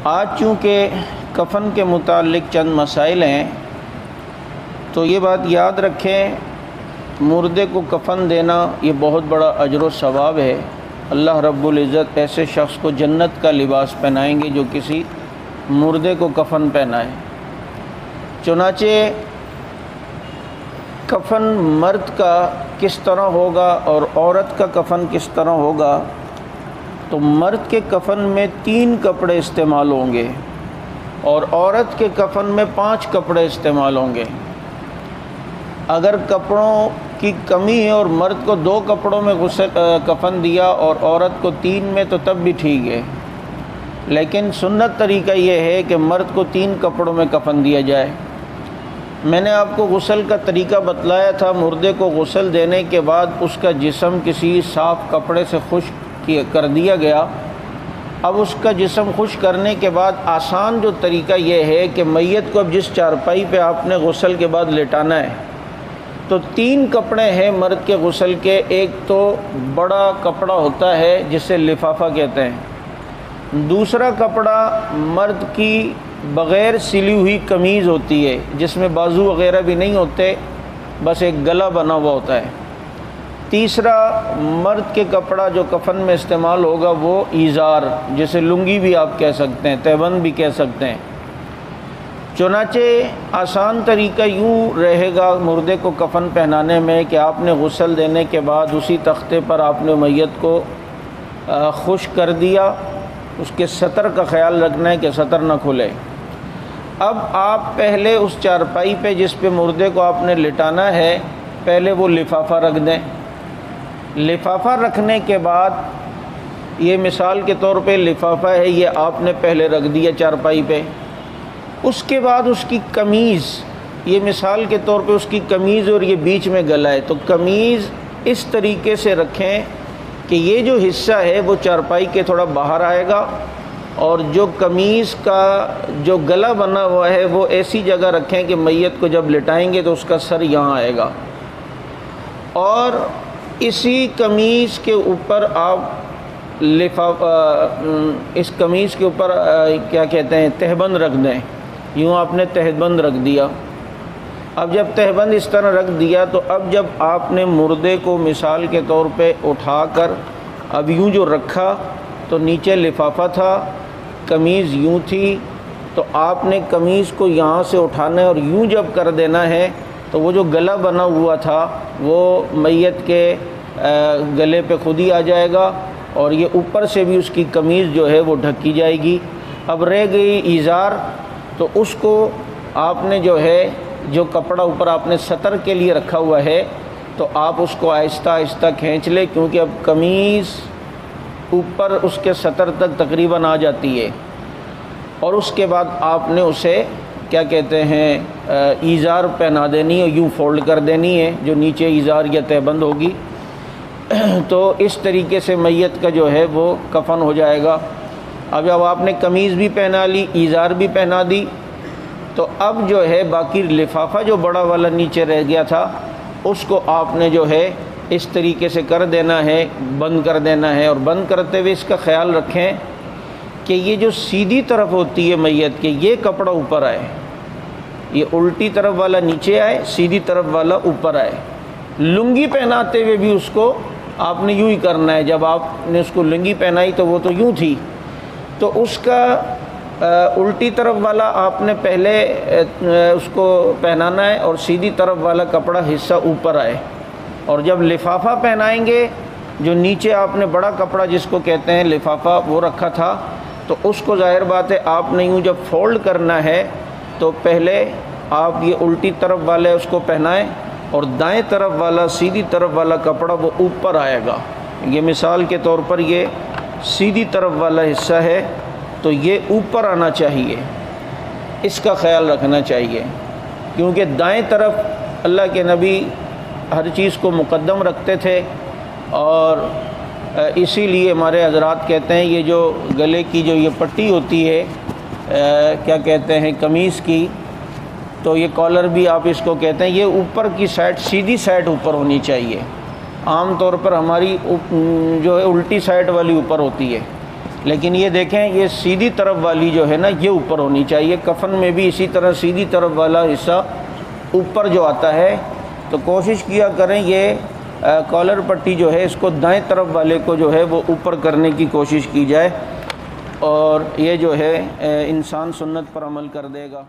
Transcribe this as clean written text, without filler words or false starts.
آج چونکہ کفن کے متعلق چند مسائل ہیں تو یہ بات یاد رکھیں، مردے کو کفن دینا یہ بہت بڑا اجر و ثواب ہے۔ اللہ رب العزت ایسے شخص کو جنت کا لباس پہنائیں گے جو کسی مردے کو کفن پہنائے۔ چنانچہ کفن مرد کا کس طرح ہوگا اور عورت کا کفن کس طرح ہوگا، تو مرد کے کفن میں 3 کپڑے استعمال ہوں گے اور عورت کے کفن میں 5 کپڑے استعمال ہوں گے۔ اگر کپڑوں کی کمی ہے اور مرد کو 2 کپڑوں میں کفن دیا اور عورت کو 3 میں تو تب بھی ٹھیک ہے، لیکن سنت طریقہ یہ ہے کہ مرد کو 3 کپڑوں میں کفن دیا جائے۔ میں نے آپ کو غسل کا طریقہ بتلایا تھا۔ مردے کو غسل دینے کے بعد اس کا جسم کسی صاف کپڑے سے خشک کر دیا گیا۔ اب اس کا جسم خشک کرنے کے بعد آسان جو طریقہ یہ ہے کہ میت کو اب جس چارپائی پہ آپ نے غسل کے بعد لٹانا ہے تو 3 کپڑے ہیں مرد کے غسل کے۔ ایک تو بڑا کپڑا ہوتا ہے جسے لفافہ کہتے ہیں، دوسرا کپڑا مرد کی بغیر سلی ہوئی قمیض ہوتی ہے جس میں بازو وغیرہ بھی نہیں ہوتے، بس ایک گلا بنا ہوا ہوتا ہے، تیسرا مرد کے کپڑا جو کفن میں استعمال ہوگا وہ ایزار، جسے لنگی بھی آپ کہہ سکتے ہیں، تہبند بھی کہہ سکتے ہیں۔ چنانچہ آسان طریقہ یوں رہے گا مردے کو کفن پہنانے میں کہ آپ نے غسل دینے کے بعد اسی تختے پر آپ نے میت کو خشک کر دیا۔ اس کے سطر کا خیال رکھنا ہے کہ سطر نہ کھلے۔ اب آپ پہلے اس چارپائی پہ جس پہ مردے کو آپ نے لٹانا ہے پہلے وہ لفافہ رکھ دیں۔ لفافہ رکھنے کے بعد یہ مثال کے طور پہ لفافہ ہے، یہ آپ نے پہلے رکھ دیا چارپائی پہ۔ اس کے بعد اس کی قمیض، یہ مثال کے طور پہ اس کی قمیض اور یہ بیچ میں گلا ہے، تو قمیض اس طریقے سے رکھیں کہ یہ جو حصہ ہے وہ چارپائی کے تھوڑا باہر آئے گا اور جو قمیض کا جو گلا بنا ہوا ہے وہ ایسی جگہ رکھیں کہ میت کو جب لٹائیں گے تو اس کا سر یہاں آئے گا، اور اسی قمیض کے اوپر آپ اس قمیض کے اوپر کیا کہتے ہیں تہبند رکھ دیں۔ یوں آپ نے تہبند رکھ دیا۔ اب جب تہبند اس طرح رکھ دیا تو اب جب آپ نے مردے کو مثال کے طور پہ اٹھا کر اب یوں جو رکھا تو نیچے لفافہ تھا، قمیض یوں تھی، تو آپ نے قمیض کو یہاں سے اٹھانا ہے اور یوں جب کر دینا ہے تو وہ جو گلا بنا ہوا تھا وہ میت کے گلے پہ خود ہی آ جائے گا اور یہ اوپر سے بھی اس کی قمیض جو ہے وہ ڈھکی جائے گی۔ اب رہ گئی ایزار، تو اس کو آپ نے جو ہے جو کپڑا اوپر آپ نے سطر کے لیے رکھا ہوا ہے تو آپ اس کو آہستہ آہستہ کھینچ لیں، کیونکہ اب قمیض اوپر اس کے سطر تک تقریباً آ جاتی ہے، اور اس کے بعد آپ نے اسے کیا کہتے ہیں ایزار پہنا دینی ہے، یوں فولڈ کر دینی ہے جو نیچے ایزار یا تہبند ہوگی۔ تو اس طریقے سے میت کا جو ہے وہ کفن ہو جائے گا۔ اب جب آپ نے قمیض بھی پہنا لی، ایزار بھی پہنا دی، تو اب جو ہے باقی لفافہ جو بڑا والا نیچے رہ گیا تھا اس کو آپ نے جو ہے اس طریقے سے کر دینا ہے، بند کر دینا ہے، اور بند کرتے ہوئے اس کا خیال رکھیں کہ یہ جو سیدھی طرف ہوتی ہے میت کے یہ کپڑا اوپر آئے، یہ الٹی طرف والا نیچے آئے، سیدھی طرف والا اوپر آئے۔ لنگی پہناتے ہوئے بھی اس کو آپ نے یوں ہی کرنا ہے۔ جب آپ نے اس کو لنگی پہنائی تو وہ تو یوں تھی، تو اس کا الٹی طرف والا آپ نے پہلے اس کو پہنانا ہے اور سیدھی طرف والا کپڑا حصہ اوپر آئے، اور جب لفافہ پہنائیں گے جو نیچے آپ نے بڑا کپڑا جس کو کہتے ہیں لفافہ وہ رکھا تھا تو اس کو ظاہر بات ہے آپ نے یوں جب فولڈ کرنا ہے تو پہلے آپ یہ الٹی طرف والے اس کو پہنائیں اور دائیں طرف والا سیدھی طرف والا کپڑا وہ اوپر آئے گا۔ یہ مثال کے طور پر یہ سیدھی طرف والا حصہ ہے تو یہ اوپر آنا چاہیے، اس کا خیال رکھنا چاہیے، کیونکہ دائیں طرف اللہ کے نبی ہر چیز کو مقدم رکھتے تھے، اور اسی لیے ہمارے حضرات کہتے ہیں یہ جو گلے کی جو یہ پٹی ہوتی ہے کیا کہتے ہیں قمیض کی، تو یہ کالر بھی آپ اس کو کہتے ہیں، یہ اوپر کی سائڈ سیدھی سائڈ اوپر ہونی چاہیے۔ عام طور پر ہماری جو ہے الٹی سائڈ والی اوپر ہوتی ہے، لیکن یہ دیکھیں یہ سیدھی طرف والی جو ہے نا یہ اوپر ہونی چاہیے، کفن میں بھی اسی طرح سیدھی طرف والا حصہ اوپر جو آتا ہے، تو کوشش کیا کریں یہ کالر پٹی جو ہے اس کو دائیں طرف والے کو جو ہے وہ اوپر کرنے کی کوشش کی جائے، اور یہ جو ہے انسان سنت پر عمل کر دے گا۔